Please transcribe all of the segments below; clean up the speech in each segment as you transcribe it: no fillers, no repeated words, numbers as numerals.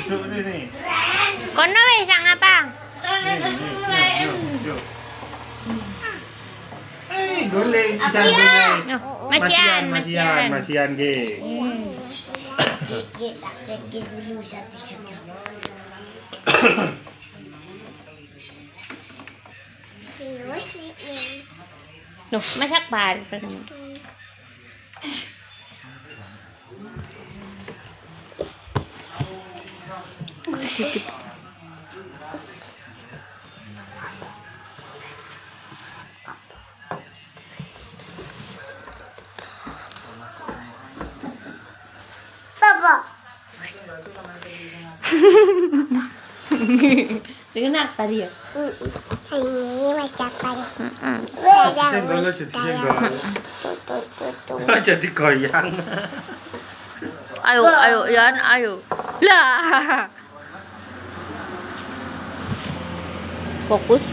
duduk ini. Kono wis sak ngapang. Yuk. Golek jangan. Masian ge. Tak cek dulu satu-satu. Loh, masak bar. Papa. Dengan apa dia? Ini macam apa? Senggol jadi senggol. Jadi goyang. Ayo, Yan, ayo. Lah. Fokus.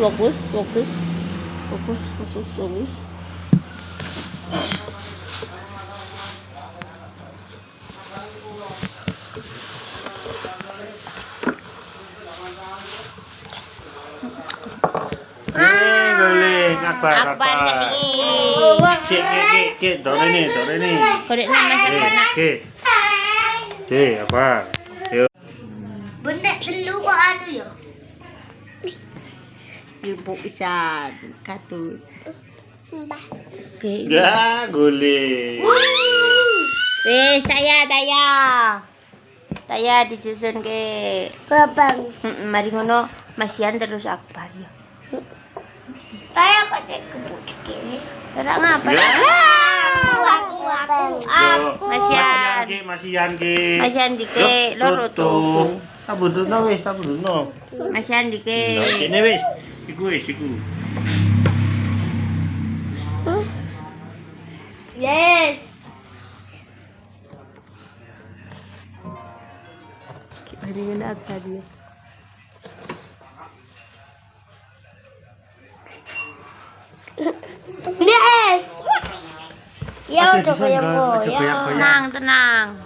Golek apa? Cek, dorene. Korek nama siapa nak? Cek, apa? Yuk. Benda perlu kok anu ya? Ibu Isan, katut. Mbah. Oke. Ya, golek. Wes, Taya disusun ke. Babang. Mari ngono masian terus akbar ya. Saya kok cek kebukit. Ora ngapa. Aku. Masian ge. Masian dike loro tuh. Tabundono wis. Masian dike. Kene wis. Iku. Yes. Mari ngono apa dia? Yes. Ya udah goyang. Tenang.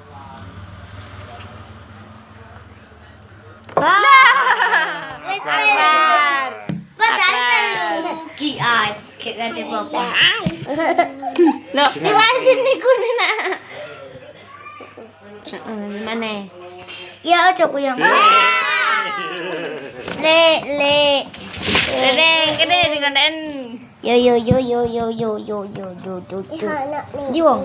Akbar. Padahal kiat kate bapak. Loh, diwasin niku nak. Mana? Ya udah goyang. Le. Kene dikonden. Yo. Jiwong.